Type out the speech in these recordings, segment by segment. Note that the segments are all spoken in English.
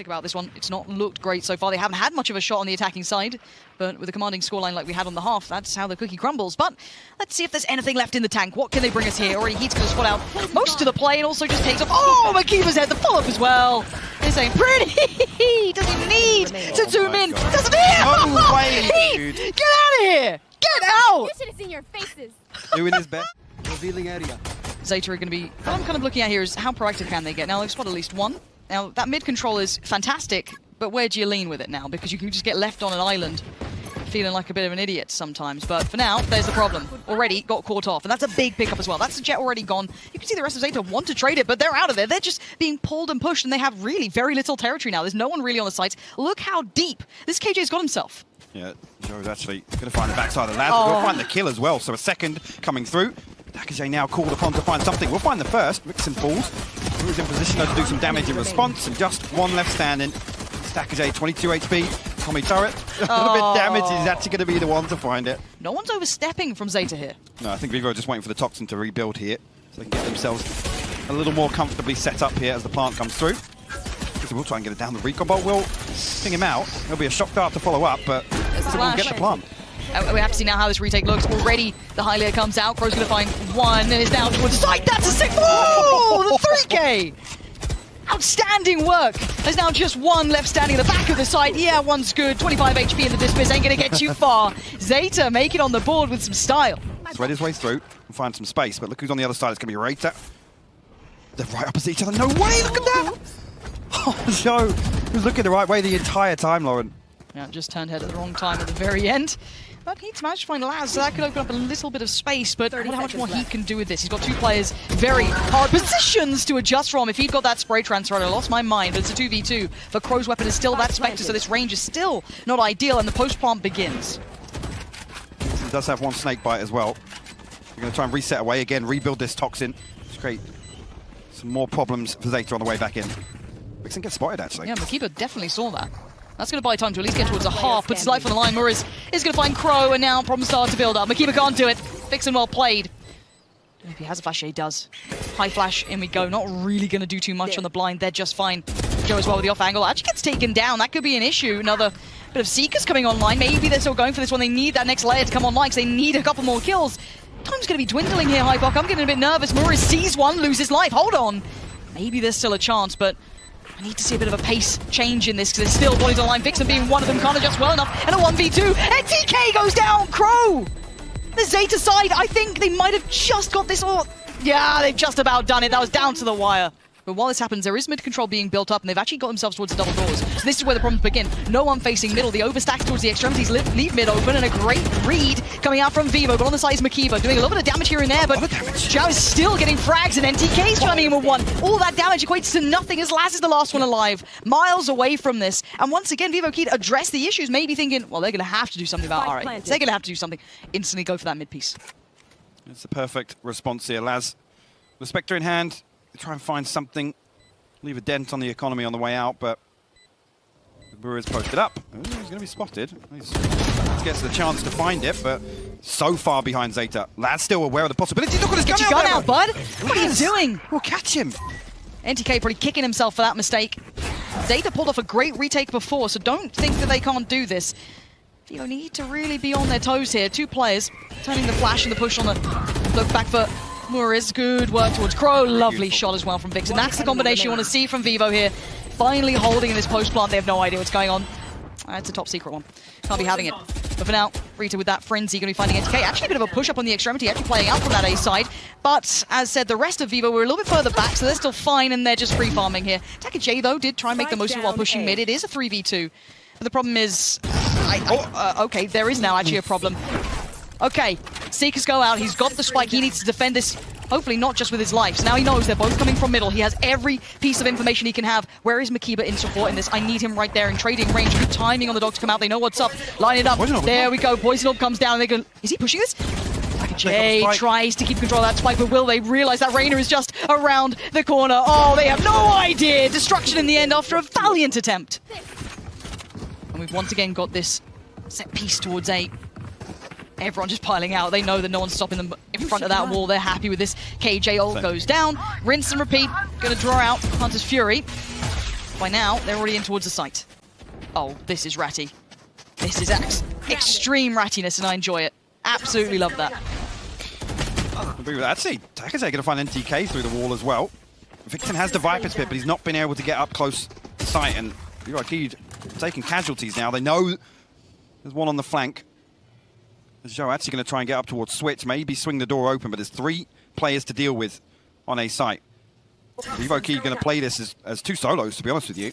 optimistic about this one. It's not looked great so far. They haven't had much of a shot on the attacking side, but with a commanding scoreline like we had on the half, that's how the cookie crumbles. But let's see if there's anything left in the tank. What can they bring us here? Already Heat's going to spot out most of the play and also just takes off. Oh, Makiba's had the follow-up as well. They're saying, pretty! Doesn't need to zoom in. Doesn't need. No way, Heat, get out of here! Get out! You should have seen your faces. Doing his best. Revealing area. ZETA are going to be... What I'm kind of looking at here is how proactive can they get. Now, they've spotted at least one. Now, that mid control is fantastic, but where do you lean with it now? Because you can just get left on an island feeling like a bit of an idiot sometimes. But for now, there's the problem. Already got caught off, and that's a big pickup as well. That's the jet already gone. You can see the rest of ZETA want to trade it, but they're out of there. They're just being pulled and pushed, and they have really very little territory now. There's no one really on the sites. Look how deep this KJ's got himself. Yeah, Joe's actually going to find the backside of the lads. We'll find the kill as well, so a second coming through. Takaj now called upon to find something. We'll find the first. Vixen falls. He's in position to do some damage in response, and just one left standing. Takaj, 22 HP. Tommy turret. A little bit damaged. He's actually going to be the one to find it. No one's overstepping from ZETA here. No, I think VIVO are just waiting for the Toxin to rebuild here, so they can get themselves a little more comfortably set up here as the plant comes through. So we'll try and get it down. The recon bolt will ping him out. There'll be a shock dart to follow up, but we'll get the plant. We have to see now how this retake looks. Already, the high layer comes out. Crow's going to find one and is now towards the side. That's a sick. Oh, the 3K! Outstanding work. There's now just one left standing at the back of the site. Yeah, one's good. 25 HP in the dismiss. Ain't going to get too far. ZETA make it on the board with some style. Thread his way through and find some space, but look who's on the other side. It's going to be Rata. They're right opposite each other. No way! Look at that! Oh, Joe was looking the right way the entire time, Lauren. Yeah, just turned head at the wrong time at the very end. But Heat's managed to find Laz, so that could open up a little bit of space, but I wonder how much more Heat can do with this. He's got two players very hard positions to adjust from. If he'd got that spray transfer, I'd have lost my mind, but it's a 2v2. For Crow's weapon is still that Spectre, so this range is still not ideal, and the post-plant begins. He does have one snake bite as well. We're going to try and reset away again, rebuild this Toxin. Just create some more problems for ZETA on the way back in. Vixen gets spotted, actually. Yeah, Makiba definitely saw that. That's going to buy time to at least get towards a half, puts his life on the line. Muriz is going to find Crow, and now problems start to build up. Makiba can't do it. Vixen well played. If he has a flash, he does. High flash, in we go. Not really going to do too much on the blind. They're just fine. Joe as well with the off angle. Actually gets taken down. That could be an issue. Another bit of Seekers coming online. Maybe they're still going for this one. They need that next layer to come online because they need a couple more kills. Time's going to be dwindling here, Hypok. I'm getting a bit nervous. Muriz sees one, loses life. Hold on. Maybe there's still a chance, but I need to see a bit of a pace change in this because there's still bodies online. Vixen being one of them can't adjust well enough. And a 1v2. And TK goes down. Crow! The ZETA side, I think they might have just got this. Or yeah, they've just about done it. That was down to the wire. But while this happens, there is mid-control being built up, and they've actually got themselves towards the double doors. So this is where the problems begin. No one facing middle. The overstacks towards the extremities leave mid open, and a great read coming out from VIVO. But on the side is Makiba, doing a little bit of damage here and there, but Zhao is still getting frags, and NTK's chiming in with one. All that damage equates to nothing as Laz is the last one alive. Miles away from this. And once again, VIVO KEYD address the issues, maybe thinking, well, they're going to have to do something about RA. They're going to have to do something. Instantly go for that mid-piece. It's the perfect response here. Laz, with Spectre in hand, try and find something. Leave a dent on the economy on the way out, but the Brewers posted up. Ooh, he's going to be spotted. He gets the chance to find it, but so far behind ZETA. Laz still aware of the possibility. Look at his Get your gun out, bud! What are you doing? We'll catch him. NTK probably kicking himself for that mistake. ZETA pulled off a great retake before, so don't think that they can't do this. You need to really be on their toes here. Two players turning the flash and the push on the look back for Muriz. Good work towards Crow. Lovely shot as well from Vixen. That's the combination you want to see from VIVO here. Finally holding in this post plant. They have no idea what's going on. It's a top secret one. Can't be having it. But for now, Rita with that frenzy going to be finding NTK. Actually a bit of a push up on the extremity, actually playing out from that A side. But as said, the rest of VIVO were a little bit further back, so they're still fine and they're just free farming here. Takaj though did try and make the most of it while pushing mid. It is a 3v2. But the problem is, okay, there is now actually a problem. Okay, Seekers go out. He's got the spike. He needs to defend this, hopefully not just with his life. So now he knows they're both coming from middle. He has every piece of information he can have. Where is Makiba in support in this? I need him right there in trading range. Good timing on the dog to come out. They know what's up. Line it up. There we go. Poison Orb comes down. And they go, is he pushing this? Jay tries to keep control of that spike, but will they realize that Reyna is just around the corner? Oh, they have no idea. Destruction in the end after a valiant attempt. And we've once again got this set piece towards A. Everyone just piling out. They know that no one's stopping them in front of that wall. They're happy with this. KJ ult goes down. Rinse and repeat. Gonna draw out Hunter's Fury. By now, they're already in towards the site. Oh, this is ratty. This is extreme rattiness, and I enjoy it. Absolutely love that. I agree with that. Actually, Takase going to find NTK through the wall as well. Vixen has the Viper's Pit, but he's not been able to get up close to sight, and KEYD taking casualties now. They know there's one on the flank. Joe actually going to try and get up towards Switch, maybe swing the door open, but there's 3 players to deal with on a site. VIVO KEYD going to play this as 2 solos, to be honest with you.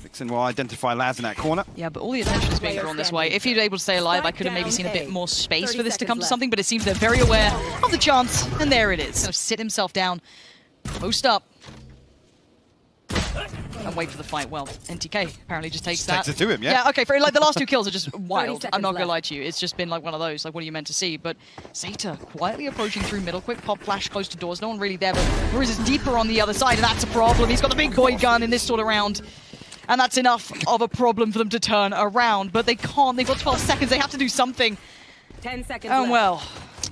Vixen will identify Laz in that corner. Yeah, but all the attention is being drawn this way. If he was able to stay alive, I could have maybe seen a bit more space for this to come to something, but it seems they're very aware of the chance, and there it is. Going to sit himself down, post up, and wait for the fight. Well, NTK apparently just takes that. Takes it to him, yeah. Yeah, okay, for, like, the last 2 kills are just wild. I'm not going to lie to you. It's just been like one of those, like, what are you meant to see? But ZETA quietly approaching through middle. Quick pop flash close to doors. No one really there, but Mariz is deeper on the other side, and that's a problem. He's got the big boy gun in this sort of round. And that's enough of a problem for them to turn around. But they can't. They've got 12 seconds. They have to do something. 10 seconds And well,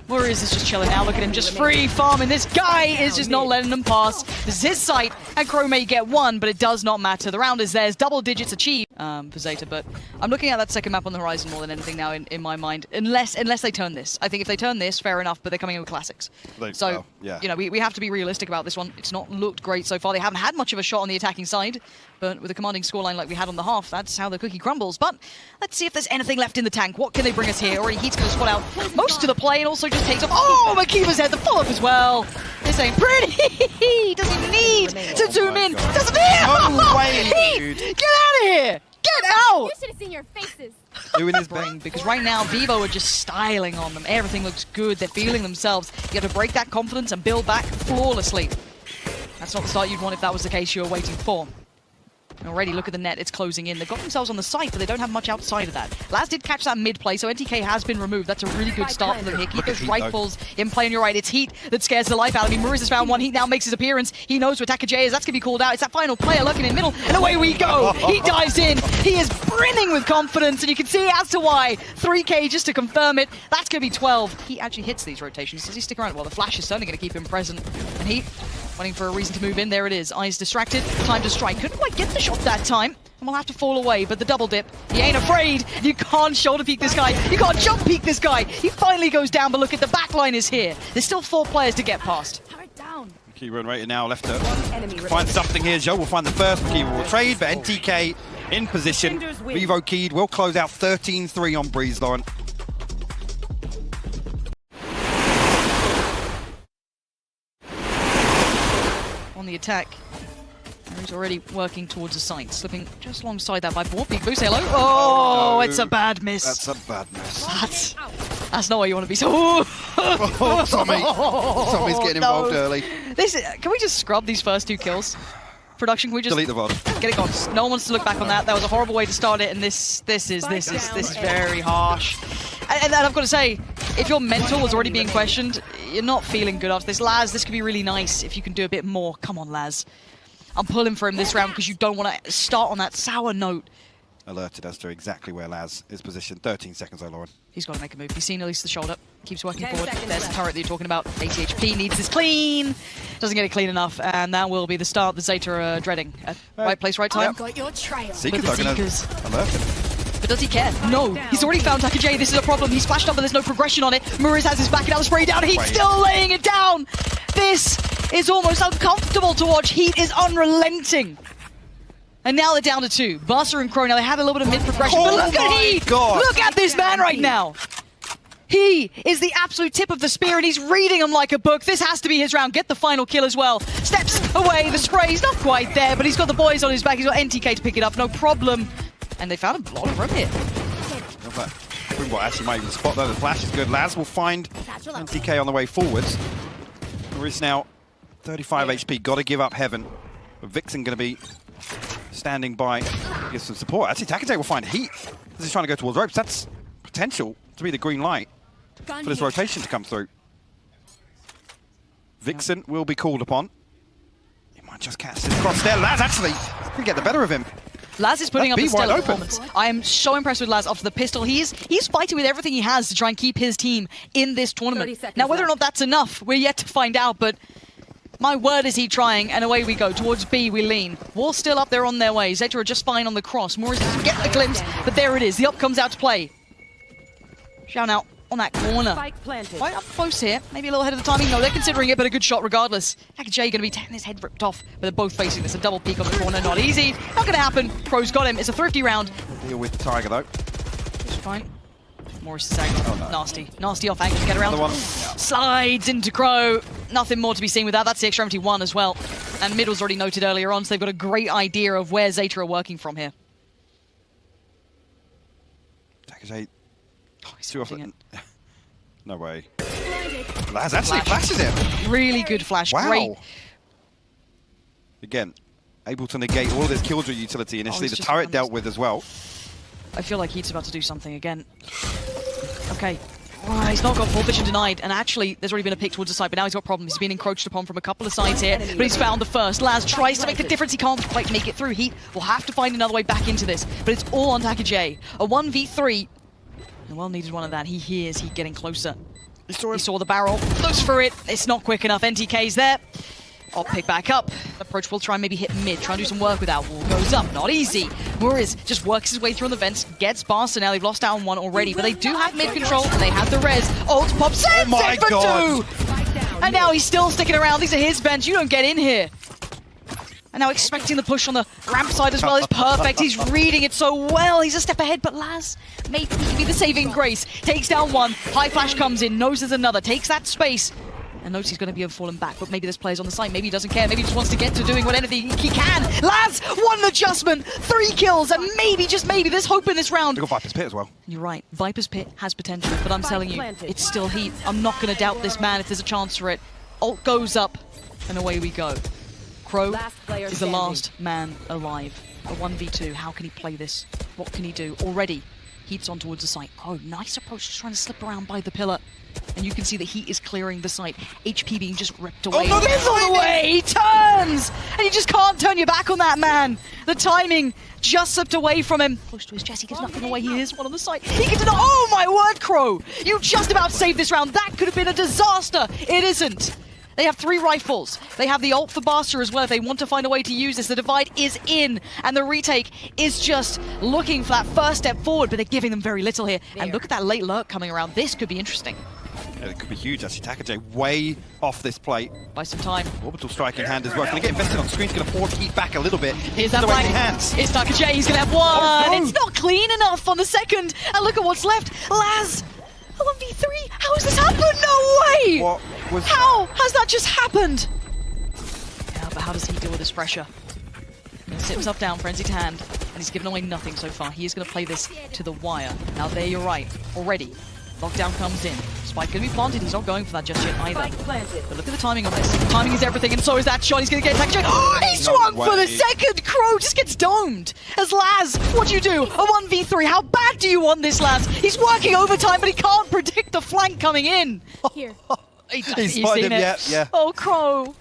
Mariz is just chilling now. Look at him, just free farming. This guy is just not letting them pass. This is his site, and Crow may get 1, but it does not matter. The round is theirs. Double digits achieved for ZETA, but I'm looking at that second map on the horizon more than anything now in my mind. Unless they turn this. I think if they turn this, fair enough, but they're coming in with classics. So, yeah. you know, we have to be realistic about this one. It's not looked great so far. They haven't had much of a shot on the attacking side, but with a commanding scoreline like we had on the half, that's how the cookie crumbles. But let's see if there's anything left in the tank. What can they bring us here? Already Heat's going to spot out most of the play and also just takes off. Oh, Makiva's had the follow-up as well. They're saying, pretty! Doesn't need to zoom in. Doesn't need. No way, Heat! Get out of here! Get out! You should have seen your faces. Doing his bang. Because right now, VIVO are just styling on them. Everything looks good. They're feeling themselves. You have to break that confidence and build back flawlessly. That's not the start you'd want if that was the case you were waiting for. Already, look at the net, it's closing in. They've got themselves on the site, but they don't have much outside of that. Laz did catch that mid-play, so NTK has been removed. That's a really good start for them here. Keep those rifles in play on your right. It's Heat that scares the life out of me. Mariz has found 1. Heat now makes his appearance. He knows where Takase is. That's going to be called out. It's that final player lurking in middle, and away we go. He dives in. He is brimming with confidence, and you can see as to why. 3K just to confirm it. That's going to be 12. He actually hits these rotations. Does he stick around? Well, the flash is certainly going to keep him present. And Heat waiting for a reason to move in. There it is. Eyes distracted. Time to strike. Couldn't quite get the shot that time. And we'll have to fall away, but the double dip, he ain't afraid. You can't shoulder peek this guy. You can't jump peek this guy. He finally goes down, but look at the back line is here. There's still 4 players to get past. Key run rated now left to find something here. Joe will find the first. Key will trade, but NTK in position. VIVO KEYD will close out 13-3 on Breeze, Lauren. On the attack. He's already working towards the site, slipping just alongside that by Big Boost. Hello. Oh, it's a bad miss. That's a bad miss. That's not where you want to be. So, Tommy's getting involved early. Can we just scrub these first 2 kills? Production, can we just delete the VOD? Get it gone. No one wants to look back on that. That was a horrible way to start it, and this is very harsh. And I've got to say, if your mental is already being questioned, you're not feeling good after this. Laz, this could be really nice if you can do a bit more. Come on, Laz. I'm pulling for him this round because you don't want to start on that sour note. Alerted as to exactly where Laz is positioned. 13 seconds though, Lauren. He's got to make a move. He's seen at least the shoulder. Keeps working forward. There's the turret that you're talking about. 80 HP needs this clean. Doesn't get it clean enough, and that will be the start that ZETA are dreading. Right place, right time. I've got your trail. Seekers are going to alert him. But does he care? No. He's already found Takase. This is a problem. He's splashed up, but there's no progression on it. Mariz has his back and out the spray down. He's still laying it down. This is almost uncomfortable to watch. Heat is unrelenting. And now they're down to 2. Buster and Crow, now they had a little bit of mid-progression. Oh, but look at Heat! Look at this man right now! He is the absolute tip of the spear, and he's reading them like a book. This has to be his round. Get the final kill as well. Steps away. The spray's not quite there, but he's got the boys on his back. He's got NTK to pick it up. No problem. And they found a lot of room here. Actually might even spot though. The flash is good. Laz will find NTK on the way forwards. There is now 35 HP. Got to give up Heaven. But Vixen going to be standing by to give some support. Actually, Takase will find Heat. This is trying to go towards ropes. That's potential to be the green light for this rotation to come through. Vixen will be called upon. He might just catch this cross there. Laz actually can get the better of him. Laz is putting up a stellar performance. I am so impressed with Laz after the pistol. He's fighting with everything he has to try and keep his team in this tournament. Now, whether or not that's enough, we're yet to find out, but My word, is he trying, and away we go. Towards B we lean. Wall still up there on their way. ZETA are just fine on the cross. Morris doesn't get the glimpse, but there it is. The up comes out to play. Shout out on that corner. Quite up close here. Maybe a little ahead of the timing. No, they're considering it, but a good shot regardless. KEYD going to be getting his head ripped off, but they're both facing this. A double peek on the corner. Not easy. Not going to happen. Pro's got him. It's a thrifty round. Deal with Tiger, though. It's fine. Morris is angle. Oh, no. Nasty. Nasty off angle to get around. Another one. Slides into Crow. Nothing more to be seen with that. That's the extremity one as well. And Middle's already noted earlier on, so they've got a great idea of where ZETA are working from here. KEYD. Oh, he's Too watching often. it. No way. Laz actually flashes it. Really good flash. Wow. Great. Again, able to negate all of this killjoy utility initially. he's The just turret honest. dealt with as well. I feel like he's about to do something again. Okay. Oh, he's not got full vision denied, and actually, there's already been a pick towards the side, but now he's got problems. He's been encroached upon from a couple of sides here, but he's found the first. Laz tries to make the difference. He can't quite make it through. He will have to find another way back into this, but it's all on KEYD. A 1v3. And well needed one of that. He hears he getting closer. He saw the barrel. Looks for it. It's not quick enough. NTK's there. I'll pick back up. Approach will try and maybe hit mid. Try and do some work with that. Wall goes up. Not easy. Muriz just works his way through on the vents. Gets Barca now. They've lost down one already. But they do have mid control. And they have the res. Ult pops in. My for God. 2. And now he's still sticking around. These are his bench. You don't get in here. And now expecting the push on the ramp side as well is perfect. He's reading it so well. He's a step ahead, but Laz may be the saving grace. Takes down one. High flash comes in. Knows there's another. Takes that space. And knows he's going to be fallen back, but maybe there's players on the side. Maybe he doesn't care. Maybe he just wants to get to doing whatever he can. Laz, one adjustment, 3 kills, and maybe, just maybe, there's hope in this round. They got Viper's Pit as well. You're right. Viper's Pit has potential, but I'm telling you, it's still heat. I'm not going to doubt this man if there's a chance for it. Ult goes up, and away we go. Crow is the last man alive. A 1v2. How can he play this? What can he do? Already, Heat's on towards the site. Oh, nice approach, just trying to slip around by the pillar. And you can see that Heat is clearing the site. HP being just ripped away. Oh, no, Gets all the way! He turns! And you just can't turn your back on that man. The timing just slipped away from him. Close to his chest, he gives nothing away. He is one on the site. He can deny. Oh my word, Crow! You just about saved this round. That could have been a disaster. It isn't. They have 3 rifles. They have the ult for Barca as well if they want to find a way to use this. The divide is in, and the retake is just looking for that first step forward, but they're giving them very little here. And look at that late lurk coming around. This could be interesting. Yeah, it could be huge, actually. KEYD way off this plate. By some time. Orbital strike in hand as well. He's going to get invested on screen. He's going to force Heat back a little bit. Here's that away flank. hands. It's KEYD. He's going to have one. Oh, no. It's not clean enough on the second. And look at what's left. Laz, a 1v3. How has this happened? No way! What was How has that just happened? Yeah, but how does he deal with this pressure? He's going to sit himself down, frenzied hand, and he's given away nothing so far. He is going to play this to the wire. Now there you're right. Already. Lockdown comes in. Spike going to be planted. He's not going for that just yet either. But look at the timing on this. Timing is everything, and so is that shot. He's going to get attacked. Oh, he swung for the second. Crow just gets domed. As Laz, what do you do? A 1v3. How bad do you want this, Laz? He's working overtime, but he can't predict the flank coming in. Here. He's spotted him, yeah. Oh, Crow.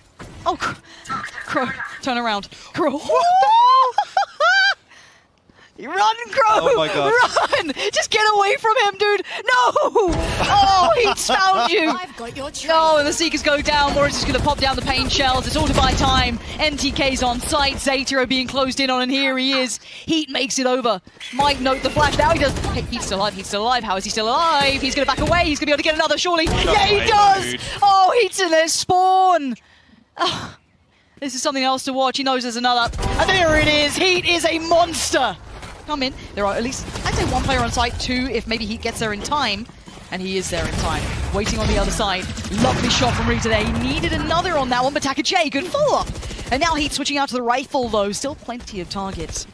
Oh, Crow. Turn around. Crow. Run, Crow! Oh my God. Run! Just get away from him, dude! No! Oh, he's found you! I've got your trail. No, and the Seekers go down. Morris is going to pop down the pain shells. It's all to buy time. NTK's on site. ZETA are being closed in on, and here he is. Heat makes it over. Might note the flash. Now he does. Hey, Heat's still alive. He's still alive. How is he still alive? He's going to back away. He's going to be able to get another, surely. Yeah, he way, does! dude. Oh, Heat's in their spawn. Oh, this is something else to watch. He knows there's another. And there it is. Heat is a monster. Come in. There are at least, I'd say 1 player on site, 2 if maybe Heat gets there in time. And he is there in time. Waiting on the other side. Lovely shot from Rita there. He needed another on that one, but KEYD, good follow-up. And now Heat switching out to the rifle, though. Still plenty of targets.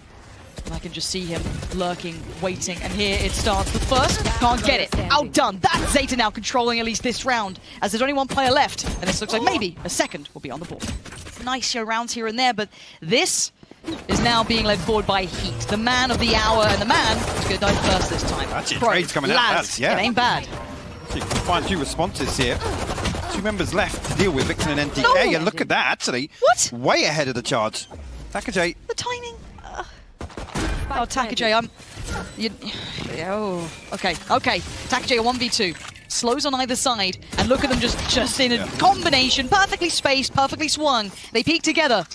And I can just see him lurking, waiting. And here it starts. The first, can't get it. Outdone. That's ZETA now controlling at least this round, as there's only 1 player left. And this looks like maybe a second will be on the board. Nice show rounds here and there, but this is now being led forward by Heat, the man of the hour, and the man who's going to die first this time. That's it. Pro, Trade's coming out. Laz, Yeah. it ain't bad. So you can find 2 responses here. 2 members left to deal with Vixen and NTK. No. And look at that, actually. What? Way ahead of the charge. KEYD. The timing. Oh, KEYD, oh, okay. KEYD a 1v2. slows on either side, and look at them just in a combination, perfectly spaced, perfectly swung. They peek together.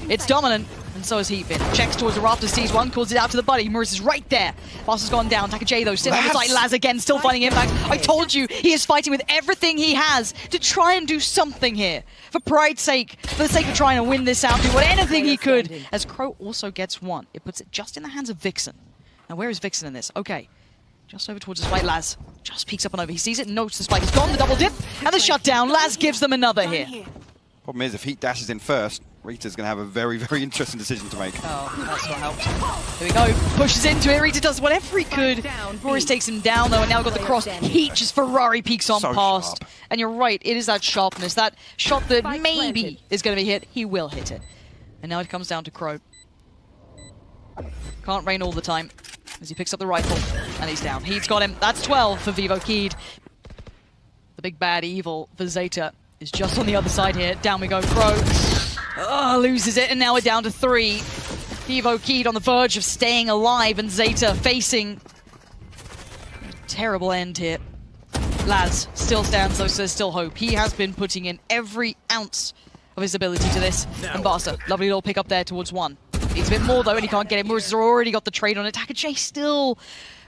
It's dominant, and so is Heatbin. Checks towards the rafters, sees one, calls it out to the buddy. Maurice is right there. Boss has gone down. Taka J, though, still on the side. Laz again, still finding impact. I told you, he is fighting with everything he has to try and do something here. For pride's sake, for the sake of trying to win this out, do anything he could. As Crow also gets one. It puts it just in the hands of Vixen. Now, where is Vixen in this? Okay. Just over towards the spike. Laz just peeks up and over. He sees it, notes the spike. He's gone, the double dip, and the shutdown. Laz gives them another here. Problem is, if Heat dashes in first, Rita's going to have a very, very interesting decision to make. Oh, that's not helped. Here we go. Pushes into it. Rita does whatever he could. Boris takes him down, though, and now we've got the cross. Heat just Ferrari peeks on past. Sharp. And you're right, it is that sharpness. That shot that maybe is going to be hit. He will hit it. And now it comes down to Crow. Can't rain all the time as he picks up the rifle. And he's down. Heat's got him. That's 12 for VIVO KEYD. The big bad evil for ZETA is just on the other side here. Down we go. Crow. Loses it, and now we're down to 3. VIVO KEYD on the verge of staying alive, and ZETA facing a terrible end here. Laz still stands, though, so there's still hope. He has been putting in every ounce of his ability to this. And Barca, lovely little pick up there towards 1. Needs a bit more, though, and he can't get it. Maurice has already got the trade on it. Taka J still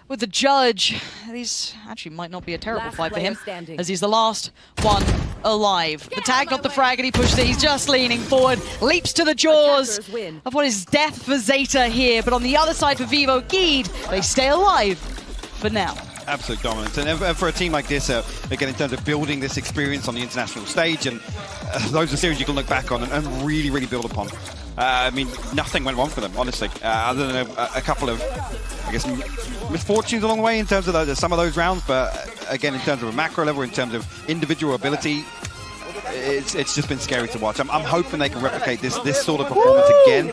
with the judge. These actually might not be a terrible fight for him, as he's the last one alive. The tag got the frag and he pushed it. He's just leaning forward, leaps to the jaws of what is death for ZETA here. But on the other side for VIVO KEYD, they stay alive for now. Absolute dominance. And for a team like this, again, in terms of building this experience on the international stage, and those are series you can look back on and really, really build upon. I mean, nothing went wrong for them, honestly, other than a couple of, I guess, misfortunes along the way in terms of some of those rounds. But again, in terms of a macro level, in terms of individual ability, it's just been scary to watch. I'm hoping they can replicate this sort of performance again.